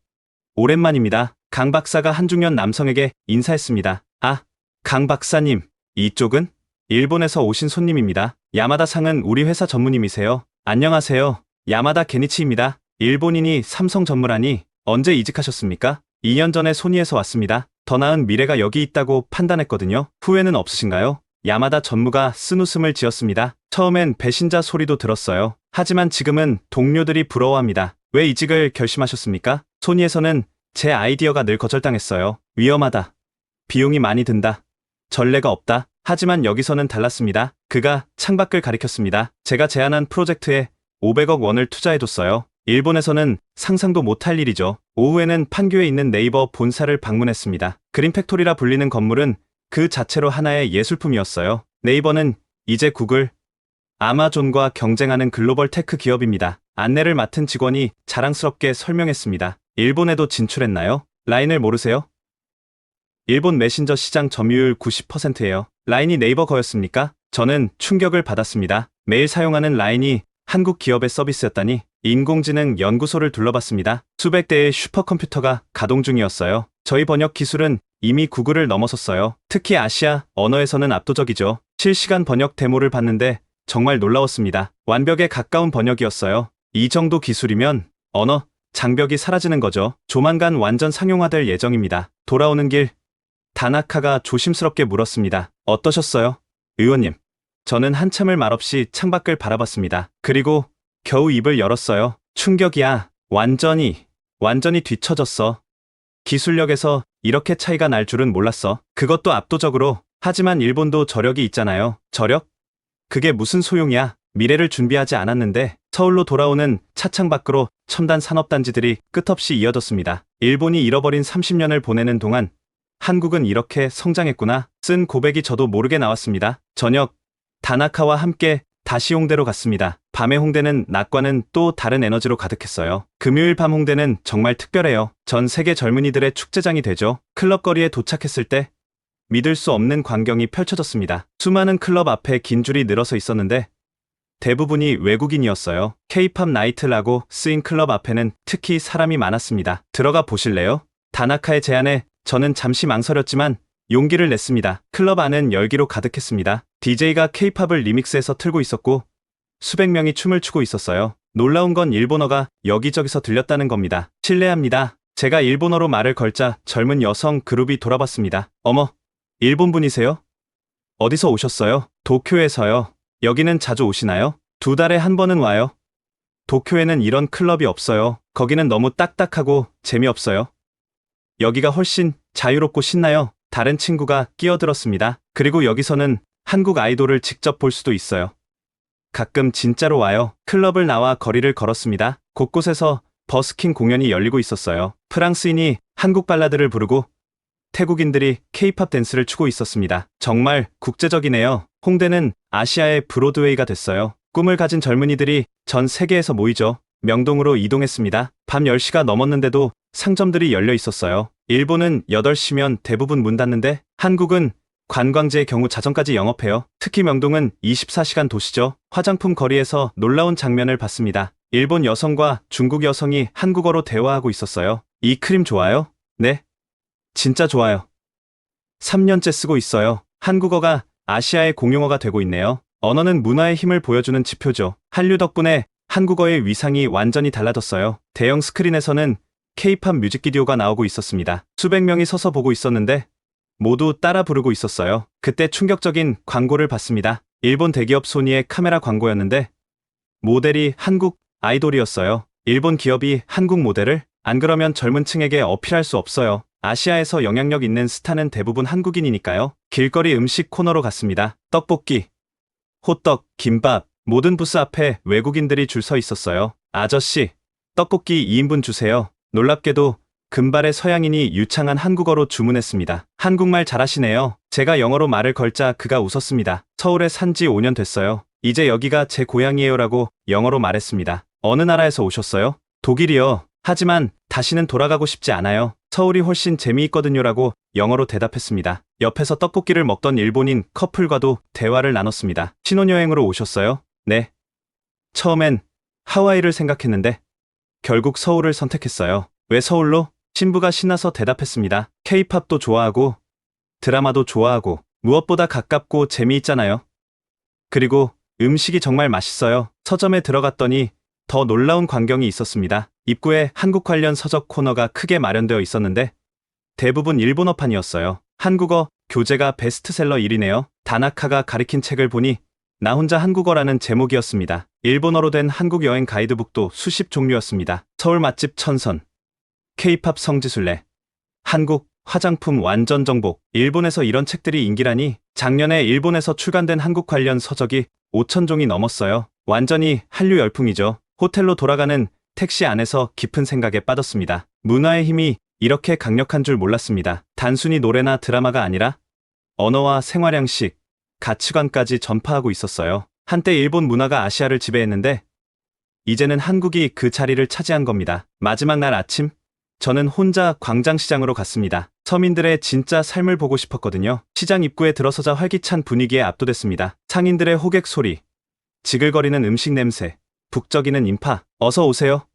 오랜만입니다. 강 박사가 한중년 남성에게 인사했습니다. 아, 강 박사님. 이쪽은? 일본에서 오신 손님입니다. 야마다 상은 우리 회사 전무님이세요. 안녕하세요. 야마다 게니치입니다. 일본인이 삼성 전무라니 언제 이직하셨습니까? 2년 전에 소니에서 왔습니다. 더 나은 미래가 여기 있다고 판단했거든요. 후회는 없으신가요? 야마다 전무가 쓴웃음을 지었습니다. 처음엔 배신자 소리도 들었어요. 하지만 지금은 동료들이 부러워합니다. 왜 이직을 결심하셨습니까? 소니에서는 제 아이디어가 늘 거절당했어요. 위험하다. 비용이 많이 든다. 전례가 없다. 하지만 여기서는 달랐습니다. 그가 창밖을 가리켰습니다. 제가 제안한 프로젝트에 500억 원을 투자해뒀어요. 일본에서는 상상도 못할 일이죠. 오후에는 판교에 있는 네이버 본사를 방문했습니다. 그린팩토리라 불리는 건물은 그 자체로 하나의 예술품이었어요. 네이버는 이제 구글, 아마존과 경쟁하는 글로벌 테크 기업입니다. 안내를 맡은 직원이 자랑스럽게 설명했습니다. 일본에도 진출했나요? 라인을 모르세요? 일본 메신저 시장 점유율 90%예요. 라인이 네이버 거였습니까? 저는 충격을 받았습니다. 매일 사용하는 라인이 한국 기업의 서비스였다니. 인공지능 연구소를 둘러봤습니다. 수백 대의 슈퍼컴퓨터가 가동 중이었어요. 저희 번역 기술은 이미 구글을 넘어섰어요. 특히 아시아 언어에서는 압도적이죠. 실시간 번역 데모를 봤는데 정말 놀라웠습니다. 완벽에 가까운 번역이었어요. 이 정도 기술이면 언어 장벽이 사라지는 거죠. 조만간 완전 상용화될 예정입니다. 돌아오는 길 다나카가 조심스럽게 물었습니다. 어떠셨어요? 의원님. 저는 한참을 말없이 창밖을 바라봤습니다. 그리고 겨우 입을 열었어요. 충격이야. 완전히 뒤처졌어. 기술력에서 이렇게 차이가 날 줄은 몰랐어. 그것도 압도적으로. 하지만 일본도 저력이 있잖아요. 저력? 그게 무슨 소용이야. 미래를 준비하지 않았는데. 서울로 돌아오는 차창 밖으로 첨단 산업단지들이 끝없이 이어졌습니다. 일본이 잃어버린 30년을 보내는 동안 한국은 이렇게 성장했구나. 쓴 고백이 저도 모르게 나왔습니다. 저녁 다나카와 함께 다시 홍대로 갔습니다. 밤의 홍대는 낮과는 또 다른 에너지로 가득했어요. 금요일 밤 홍대는 정말 특별해요. 전 세계 젊은이들의 축제장이 되죠. 클럽 거리에 도착했을 때 믿을 수 없는 광경이 펼쳐졌습니다. 수많은 클럽 앞에 긴 줄이 늘어서 있었는데 대부분이 외국인이었어요. K-팝 나이트라고 쓰인 클럽 앞에는 특히 사람이 많았습니다. 들어가 보실래요? 다나카의 제안에 저는 잠시 망설였지만 용기를 냈습니다. 클럽 안은 열기로 가득했습니다. DJ가 K-팝을 리믹스해서 틀고 있었고 수백 명이 춤을 추고 있었어요. 놀라운 건 일본어가 여기저기서 들렸다는 겁니다. 실례합니다. 제가 일본어로 말을 걸자 젊은 여성 그룹이 돌아봤습니다. 어머, 일본분이세요? 어디서 오셨어요? 도쿄에서요. 여기는 자주 오시나요? 2달에 한 번은 와요. 도쿄에는 이런 클럽이 없어요. 거기는 너무 딱딱하고 재미없어요. 여기가 훨씬 자유롭고 신나요. 다른 친구가 끼어들었습니다. 그리고 여기서는 한국 아이돌을 직접 볼 수도 있어요. 가끔 진짜로 와요. 클럽을 나와 거리를 걸었습니다. 곳곳에서 버스킹 공연이 열리고 있었어요. 프랑스인이 한국 발라드를 부르고 태국인들이 K-팝 댄스를 추고 있었습니다. 정말 국제적이네요. 홍대는 아시아의 브로드웨이가 됐어요. 꿈을 가진 젊은이들이 전 세계에서 모이죠. 명동으로 이동했습니다. 밤 10시가 넘었는데도 상점들이 열려 있었어요. 일본은 8시면 대부분 문 닫는데 한국은 관광지의 경우 자정까지 영업해요. 특히 명동은 24시간 도시죠. 화장품 거리에서 놀라운 장면을 봤습니다. 일본 여성과 중국 여성이 한국어로 대화하고 있었어요. 이 크림 좋아요? 네. 진짜 좋아요. 3년째 쓰고 있어요. 한국어가 아시아의 공용어가 되고 있네요. 언어는 문화의 힘을 보여주는 지표죠. 한류 덕분에 한국어의 위상이 완전히 달라졌어요. 대형 스크린에서는 K-팝 뮤직비디오가 나오고 있었습니다. 수백 명이 서서 보고 있었는데 모두 따라 부르고 있었어요. 그때 충격적인 광고를 봤습니다. 일본 대기업 소니의 카메라 광고였는데 모델이 한국 아이돌이었어요. 일본 기업이 한국 모델을? 안 그러면 젊은 층에게 어필할 수 없어요. 아시아에서 영향력 있는 스타는 대부분 한국인이니까요. 길거리 음식 코너로 갔습니다. 떡볶이, 호떡, 김밥, 모든 부스 앞에 외국인들이 줄 서 있었어요. 아저씨, 떡볶이 2인분 주세요. 놀랍게도 금발의 서양인이 유창한 한국어로 주문했습니다. 한국말 잘하시네요. 제가 영어로 말을 걸자 그가 웃었습니다. 서울에 산지 5년 됐어요. 이제 여기가 제 고향이에요라고 영어로 말했습니다. 어느 나라에서 오셨어요? 독일이요. 하지만 다시는 돌아가고 싶지 않아요. 서울이 훨씬 재미있거든요라고 영어로 대답했습니다. 옆에서 떡볶이를 먹던 일본인 커플과도 대화를 나눴습니다. 신혼여행으로 오셨어요? 네. 처음엔 하와이를 생각했는데 결국 서울을 선택했어요. 왜 서울로? 신부가 신나서 대답했습니다. K-팝도 좋아하고 드라마도 좋아하고 무엇보다 가깝고 재미있잖아요. 그리고 음식이 정말 맛있어요. 서점에 들어갔더니 더 놀라운 광경이 있었습니다. 입구에 한국 관련 서적 코너가 크게 마련되어 있었는데 대부분 일본어판이었어요. 한국어 교재가 베스트셀러 1위네요. 다나카가 가리킨 책을 보니 나 혼자 한국어라는 제목이었습니다. 일본어로 된 한국 여행 가이드북도 수십 종류였습니다. 서울 맛집 천선, K-팝 성지순례, 한국 화장품 완전 정복. 일본에서 이런 책들이 인기라니. 작년에 일본에서 출간된 한국 관련 서적이 5,000종이 넘었어요. 완전히 한류 열풍이죠. 호텔로 돌아가는 택시 안에서 깊은 생각에 빠졌습니다. 문화의 힘이 이렇게 강력한 줄 몰랐습니다. 단순히 노래나 드라마가 아니라 언어와 생활 양식, 가치관까지 전파하고 있었어요. 한때 일본 문화가 아시아를 지배했는데 이제는 한국이 그 자리를 차지한 겁니다. 마지막 날 아침, 저는 혼자 광장시장으로 갔습니다. 서민들의 진짜 삶을 보고 싶었거든요. 시장 입구에 들어서자 활기찬 분위기에 압도됐습니다. 상인들의 호객 소리, 지글거리는 음식 냄새, 북적이는 인파. 어서 오세요.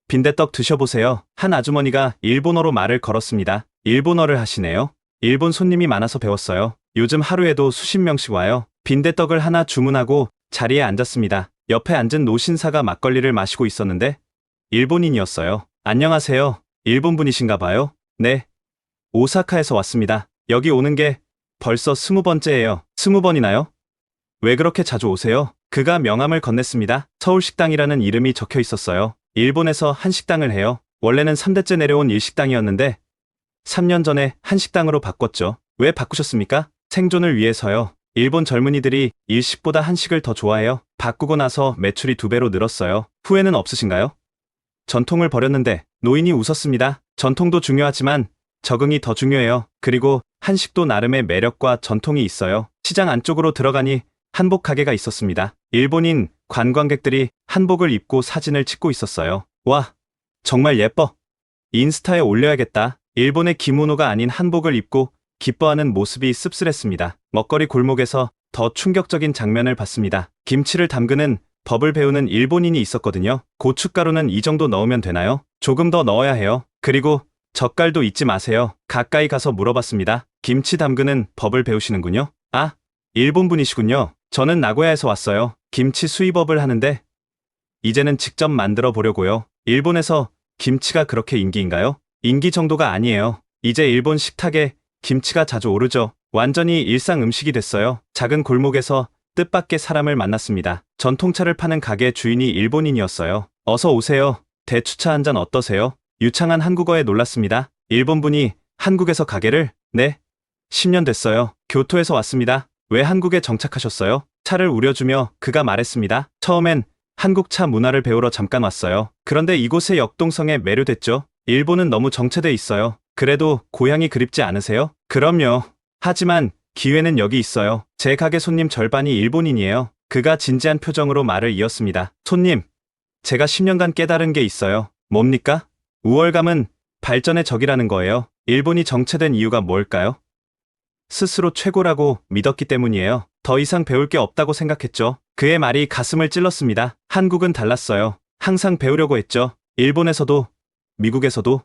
빈대떡 드셔보세요. 한 아주머니가 일본어로 말을 걸었습니다. 일본어를 하시네요. 일본 손님이 많아서 배웠어요. 요즘 하루에도 수십 명씩 와요. 빈대떡을 하나 주문하고 자리에 앉았습니다. 옆에 앉은 노신사가 막걸리를 마시고 있었는데 일본인이었어요. 안녕하세요. 일본 분이신가 봐요. 네. 오사카에서 왔습니다. 여기 오는 게 벌써 20번째예요. 20번이나요? 왜 그렇게 자주 오세요? 그가 명함을 건넸습니다. 서울식당이라는 이름이 적혀 있었어요. 일본에서 한식당을 해요. 원래는 3대째 내려온 일식당이었는데 3년 전에 한식당으로 바꿨죠. 왜 바꾸셨습니까? 생존을 위해서요. 일본 젊은이들이 일식보다 한식을 더 좋아해요. 바꾸고 나서 매출이 2배로 늘었어요. 후회는 없으신가요? 전통을 버렸는데. 노인이 웃었습니다. 전통도 중요하지만 적응이 더 중요해요. 그리고 한식도 나름의 매력과 전통이 있어요. 시장 안쪽으로 들어가니 한복 가게가 있었습니다. 일본인 관광객들이 한복을 입고 사진을 찍고 있었어요. 와, 정말 예뻐. 인스타에 올려야겠다. 일본의 기모노가 아닌 한복을 입고 기뻐하는 모습이 씁쓸했습니다. 먹거리 골목에서 더 충격적인 장면을 봤습니다. 김치를 담그는 법을 배우는 일본인이 있었거든요. 고춧가루는 이 정도 넣으면 되나요? 조금 더 넣어야 해요. 그리고 젓갈도 잊지 마세요. 가까이 가서 물어봤습니다. 김치 담그는 법을 배우시는군요. 아, 일본 분이시군요. 저는 나고야에서 왔어요. 김치 수입업을 하는데 이제는 직접 만들어 보려고요. 일본에서 김치가 그렇게 인기인가요? 인기 정도가 아니에요. 이제 일본 식탁에 김치가 자주 오르죠. 완전히 일상 음식이 됐어요. 작은 골목에서 뜻밖의 사람을 만났습니다. 전통차를 파는 가게 주인이 일본인이었어요. 어서 오세요. 대추차 한 잔 어떠세요? 유창한 한국어에 놀랐습니다. 일본 분이 한국에서 가게를? 네. 10년 됐어요. 교토에서 왔습니다. 왜 한국에 정착하셨어요? 차를 우려주며 그가 말했습니다. 처음엔 한국 차 문화를 배우러 잠깐 왔어요. 그런데 이곳의 역동성에 매료됐죠. 일본은 너무 정체돼 있어요. 그래도 고향이 그립지 않으세요? 그럼요. 하지만 기회는 여기 있어요. 제 가게 손님 절반이 일본인이에요. 그가 진지한 표정으로 말을 이었습니다. 손님, 제가 10년간 깨달은 게 있어요. 뭡니까? 우월감은 발전의 적이라는 거예요. 일본이 정체된 이유가 뭘까요? 스스로 최고라고 믿었기 때문이에요. 더 이상 배울 게 없다고 생각했죠. 그의 말이 가슴을 찔렀습니다. 한국은 달랐어요. 항상 배우려고 했죠. 일본에서도, 미국에서도,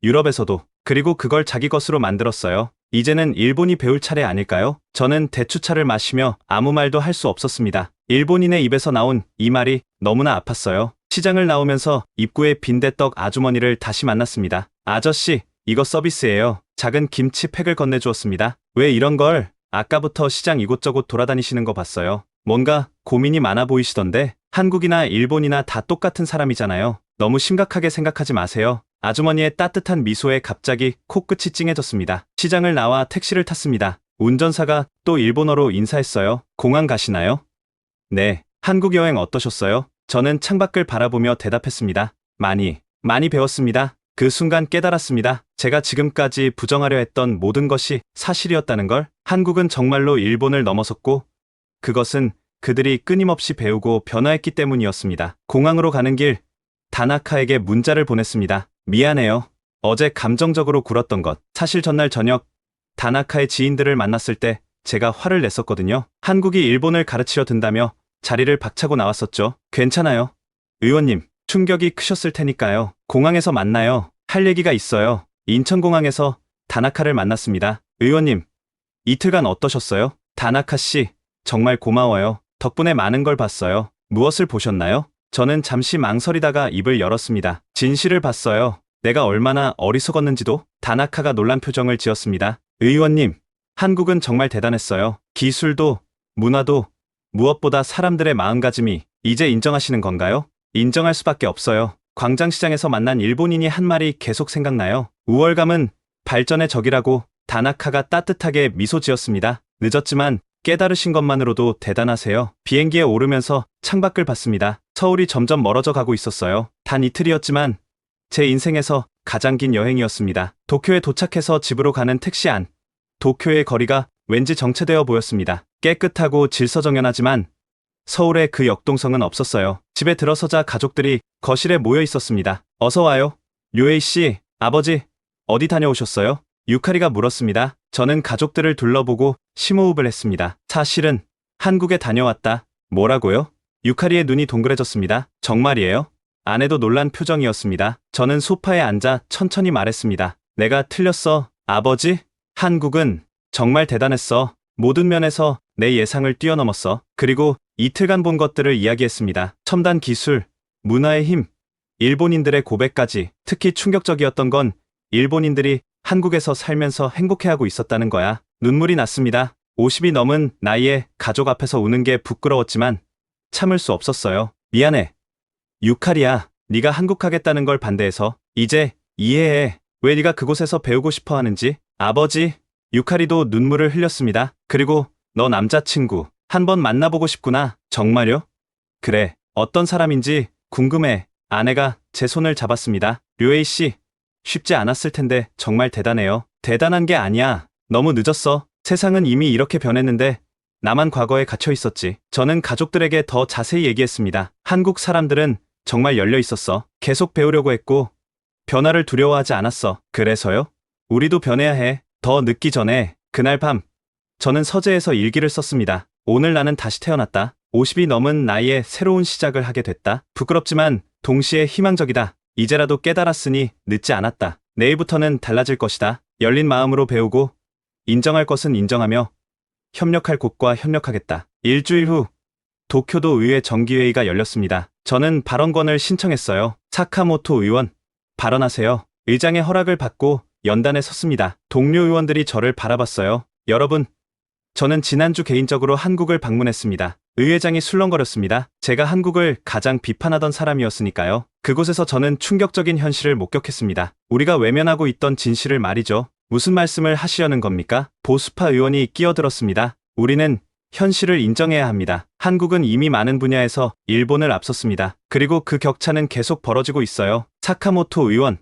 유럽에서도. 그리고 그걸 자기 것으로 만들었어요. 이제는 일본이 배울 차례 아닐까요? 저는 대추차를 마시며 아무 말도 할 수 없었습니다. 일본인의 입에서 나온 이 말이 너무나 아팠어요. 시장을 나오면서 입구에 빈대떡 아주머니를 다시 만났습니다. 아저씨, 이거 서비스예요. 작은 김치 팩을 건네주었습니다. 왜 이런 걸? 아까부터 시장 이곳저곳 돌아다니시는 거 봤어요. 뭔가 고민이 많아 보이시던데. 한국이나 일본이나 다 똑같은 사람이잖아요. 너무 심각하게 생각하지 마세요. 아주머니의 따뜻한 미소에 갑자기 코끝이 찡해졌습니다. 시장을 나와 택시를 탔습니다. 운전사가 또 일본어로 인사했어요. 공항 가시나요? 네. 한국 여행 어떠셨어요? 저는 창밖을 바라보며 대답했습니다. 많이 배웠습니다. 그 순간 깨달았습니다. 제가 지금까지 부정하려 했던 모든 것이 사실이었다는 걸. 한국은 정말로 일본을 넘어섰고, 그것은 그들이 끊임없이 배우고 변화했기 때문이었습니다. 공항으로 가는 길, 다나카에게 문자를 보냈습니다. 미안해요. 어제 감정적으로 굴었던 것. 사실 전날 저녁 다나카의 지인들을 만났을 때 제가 화를 냈었거든요. 한국이 일본을 가르치려 든다며 자리를 박차고 나왔었죠. 괜찮아요. 의원님, 충격이 크셨을 테니까요. 공항에서 만나요. 할 얘기가 있어요. 인천공항에서 다나카를 만났습니다. 의원님, 이틀간 어떠셨어요? 다나카 씨, 정말 고마워요. 덕분에 많은 걸 봤어요. 무엇을 보셨나요? 저는 잠시 망설이다가 입을 열었습니다. 진실을 봤어요. 내가 얼마나 어리석었는지도. 다나카가 놀란 표정을 지었습니다. 의원님, 한국은 정말 대단했어요. 기술도, 문화도, 무엇보다 사람들의 마음가짐이. 이제 인정하시는 건가요? 인정할 수밖에 없어요. 광장시장에서 만난 일본인이 한 말이 계속 생각나요. 우월감은 발전의 적이라고. 다나카가 따뜻하게 미소 지었습니다. 늦었지만 깨달으신 것만으로도 대단하세요. 비행기에 오르면서 창밖을 봤습니다. 서울이 점점 멀어져 가고 있었어요. 단 이틀이었지만 제 인생에서 가장 긴 여행이었습니다. 도쿄에 도착해서 집으로 가는 택시 안. 도쿄의 거리가 왠지 정체되어 보였습니다. 깨끗하고 질서정연하지만 서울의 그 역동성은 없었어요. 집에 들어서자 가족들이 거실에 모여 있었습니다. 어서 와요. 류에이 씨, 아버지, 어디 다녀오셨어요? 유카리가 물었습니다. 저는 가족들을 둘러보고 심호흡을 했습니다. 사실은 한국에 다녀왔다. 뭐라고요? 유카리의 눈이 동그래졌습니다. 정말이에요? 아내도 놀란 표정이었습니다. 저는 소파에 앉아 천천히 말했습니다. 내가 틀렸어, 아버지. 한국은 정말 대단했어. 모든 면에서 내 예상을 뛰어넘었어. 그리고 이틀간 본 것들을 이야기했습니다. 첨단 기술, 문화의 힘, 일본인들의 고백까지. 특히 충격적이었던 건 일본인들이 한국에서 살면서 행복해하고 있었다는 거야. 눈물이 났습니다. 50이 넘은 나이에 가족 앞에서 우는 게 부끄러웠지만 참을 수 없었어요. 미안해. 유카리야, 네가 한국 가겠다는 걸 반대해서. 이제 이해해. 왜 네가 그곳에서 배우고 싶어 하는지. 아버지, 유카리도 눈물을 흘렸습니다. 그리고 너 남자친구 한번 만나보고 싶구나. 정말요? 그래. 어떤 사람인지 궁금해. 아내가 제 손을 잡았습니다. 류에이 씨, 쉽지 않았을 텐데 정말 대단해요. 대단한 게 아니야. 너무 늦었어. 세상은 이미 이렇게 변했는데 나만 과거에 갇혀 있었지. 저는 가족들에게 더 자세히 얘기했습니다. 한국 사람들은 정말 열려 있었어. 계속 배우려고 했고 변화를 두려워하지 않았어. 그래서요? 우리도 변해야 해. 더 늦기 전에. 그날 밤 저는 서재에서 일기를 썼습니다. 오늘 나는 다시 태어났다. 50이 넘은 나이에 새로운 시작을 하게 됐다. 부끄럽지만 동시에 희망적이다. 이제라도 깨달았으니 늦지 않았다. 내일부터는 달라질 것이다. 열린 마음으로 배우고 인정할 것은 인정하며 협력할 곳과 협력하겠다. 일주일 후 도쿄도 의회 정기회의가 열렸습니다. 저는 발언권을 신청했어요. 사카모토 의원, 발언하세요. 의장의 허락을 받고 연단에 섰습니다. 동료 의원들이 저를 바라봤어요. 여러분, 저는 지난주 개인적으로 한국을 방문했습니다. 의회장이 술렁거렸습니다. 제가 한국을 가장 비판하던 사람이었으니까요. 그곳에서 저는 충격적인 현실을 목격했습니다. 우리가 외면하고 있던 진실을 말이죠. 무슨 말씀을 하시려는 겁니까? 보수파 의원이 끼어들었습니다. 우리는 현실을 인정해야 합니다. 한국은 이미 많은 분야에서 일본을 앞섰습니다. 그리고 그 격차는 계속 벌어지고 있어요. 사카모토 의원,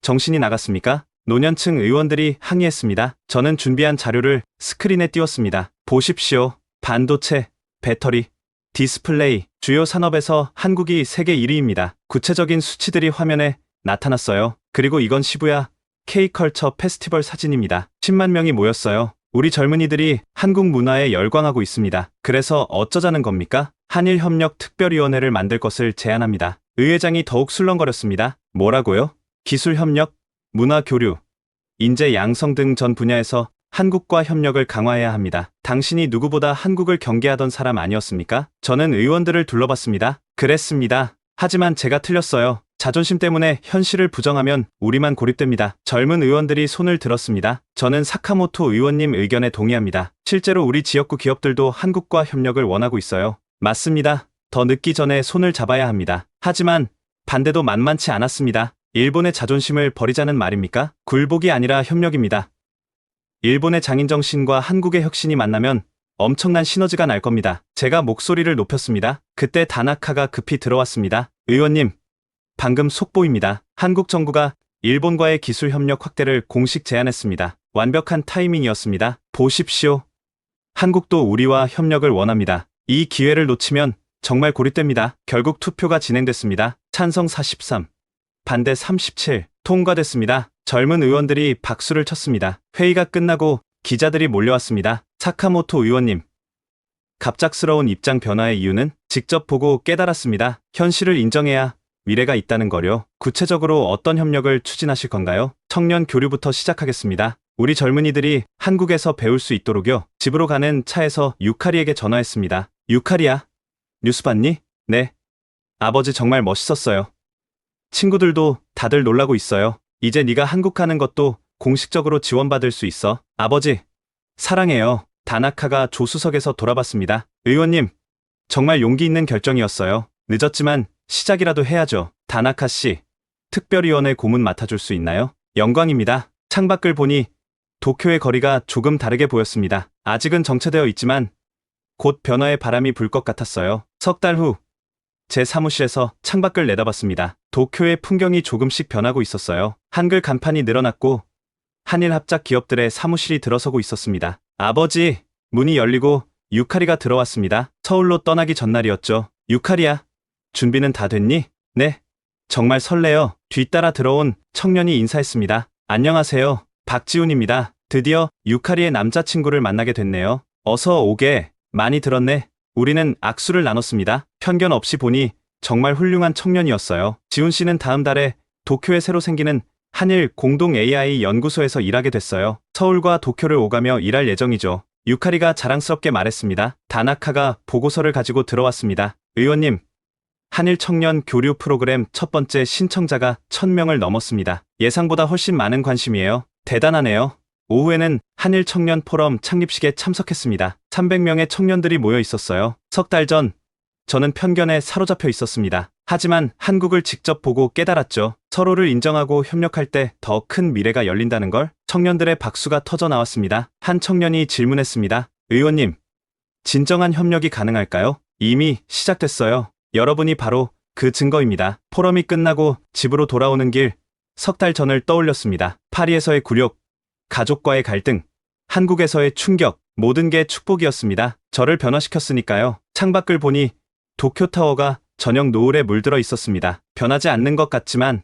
정신이 나갔습니까? 노년층 의원들이 항의했습니다. 저는 준비한 자료를 스크린에 띄웠습니다. 보십시오. 반도체, 배터리, 디스플레이, 주요 산업에서 한국이 세계 1위입니다. 구체적인 수치들이 화면에 나타났어요. 그리고 이건 시부야 K컬처 페스티벌 사진입니다. 10만 명이 모였어요. 우리 젊은이들이 한국 문화에 열광하고 있습니다. 그래서 어쩌자는 겁니까? 한일협력특별위원회를 만들 것을 제안합니다. 의회장이 더욱 술렁거렸습니다. 뭐라고요? 기술협력, 문화교류, 인재 양성 등 전 분야에서 한국과 협력을 강화해야 합니다. 당신이 누구보다 한국을 경계하던 사람 아니었습니까? 저는 의원들을 둘러봤습니다. 그랬습니다. 하지만 제가 틀렸어요. 자존심 때문에 현실을 부정하면 우리만 고립됩니다. 젊은 의원들이 손을 들었습니다. 저는 사카모토 의원님 의견에 동의합니다. 실제로 우리 지역구 기업들도 한국과 협력을 원하고 있어요. 맞습니다. 더 늦기 전에 손을 잡아야 합니다. 하지만 반대도 만만치 않았습니다. 일본의 자존심을 버리자는 말입니까? 굴복이 아니라 협력입니다. 일본의 장인정신과 한국의 혁신이 만나면 엄청난 시너지가 날 겁니다. 제가 목소리를 높였습니다. 그때 다나카가 급히 들어왔습니다. 의원님, 방금 속보입니다. 한국 정부가 일본과의 기술 협력 확대를 공식 제안했습니다. 완벽한 타이밍이었습니다. 보십시오. 한국도 우리와 협력을 원합니다. 이 기회를 놓치면 정말 고립됩니다. 결국 투표가 진행됐습니다. 찬성 43, 반대 37, 통과됐습니다. 젊은 의원들이 박수를 쳤습니다. 회의가 끝나고 기자들이 몰려왔습니다. 사카모토 의원님, 갑작스러운 입장 변화의 이유는 직접 보고 깨달았습니다. 현실을 인정해야 미래가 있다는 거요. 구체적으로 어떤 협력을 추진하실 건가요? 청년 교류부터 시작하겠습니다. 우리 젊은이들이 한국에서 배울 수 있도록요. 집으로 가는 차에서 유카리에게 전화했습니다. 유카리야, 뉴스 봤니? 네. 아버지 정말 멋있었어요. 친구들도 다들 놀라고 있어요. 이제 네가 한국 가는 것도 공식적으로 지원받을 수 있어. 아버지, 사랑해요. 다나카가 조수석에서 돌아봤습니다. 의원님, 정말 용기 있는 결정이었어요. 늦었지만 시작이라도 해야죠. 다나카 씨, 특별위원회 고문 맡아줄 수 있나요? 영광입니다. 창밖을 보니 도쿄의 거리가 조금 다르게 보였습니다. 아직은 정체되어 있지만 곧 변화의 바람이 불 것 같았어요. 석 달 후, 제 사무실에서 창밖을 내다봤습니다. 도쿄의 풍경이 조금씩 변하고 있었어요. 한글 간판이 늘어났고 한일 합작 기업들의 사무실이 들어서고 있었습니다. 아버지, 문이 열리고 유카리가 들어왔습니다. 서울로 떠나기 전날이었죠. 유카리야, 준비는 다 됐니? 네. 정말 설레요. 뒤따라 들어온 청년이 인사했습니다. 안녕하세요. 박지훈입니다. 드디어 유카리의 남자친구를 만나게 됐네요. 어서 오게. 많이 들었네. 우리는 악수를 나눴습니다. 편견 없이 보니 정말 훌륭한 청년이었어요. 지훈 씨는 다음 달에 도쿄에 새로 생기는 한일 공동 AI 연구소에서 일하게 됐어요. 서울과 도쿄를 오가며 일할 예정이죠. 유카리가 자랑스럽게 말했습니다. 다나카가 보고서를 가지고 들어왔습니다. 의원님, 한일 청년 교류 프로그램 첫 번째 신청자가 1000명을 넘었습니다. 예상보다 훨씬 많은 관심이에요. 대단하네요. 오후에는 한일 청년 포럼 창립식에 참석했습니다. 300명의 청년들이 모여 있었어요. 석 달 전, 저는 편견에 사로잡혀 있었습니다. 하지만 한국을 직접 보고 깨달았죠. 서로를 인정하고 협력할 때 더 큰 미래가 열린다는 걸. 청년들의 박수가 터져 나왔습니다. 한 청년이 질문했습니다. 의원님, 진정한 협력이 가능할까요? 이미 시작됐어요. 여러분이 바로 그 증거입니다. 포럼이 끝나고 집으로 돌아오는 길, 석 달 전을 떠올렸습니다. 파리에서의 굴욕, 가족과의 갈등, 한국에서의 충격, 모든 게 축복이었습니다. 저를 변화시켰으니까요. 창밖을 보니 도쿄타워가 저녁 노을에 물들어 있었습니다. 변하지 않는 것 같지만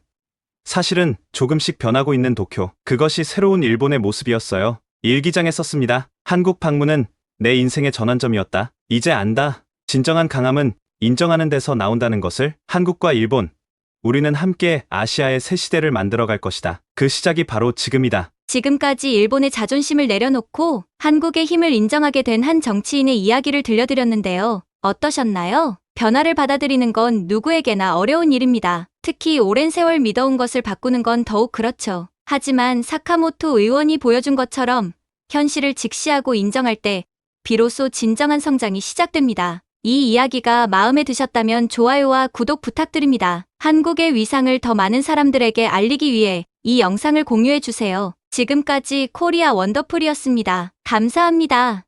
사실은 조금씩 변하고 있는 도쿄. 그것이 새로운 일본의 모습이었어요. 일기장에 썼습니다. 한국 방문은 내 인생의 전환점이었다. 이제 안다. 진정한 강함은 인정하는 데서 나온다는 것을. 한국과 일본, 우리는 함께 아시아의 새 시대를 만들어갈 것이다. 그 시작이 바로 지금이다. 지금까지 일본의 자존심을 내려놓고 한국의 힘을 인정하게 된 한 정치인의 이야기를 들려드렸는데요. 어떠셨나요? 변화를 받아들이는 건 누구에게나 어려운 일입니다. 특히 오랜 세월 믿어온 것을 바꾸는 건 더욱 그렇죠. 하지만 사카모토 의원이 보여준 것처럼 현실을 직시하고 인정할 때 비로소 진정한 성장이 시작됩니다. 이 이야기가 마음에 드셨다면 좋아요와 구독 부탁드립니다. 한국의 위상을 더 많은 사람들에게 알리기 위해 이 영상을 공유해주세요. 지금까지 코리아 원더풀이었습니다. 감사합니다.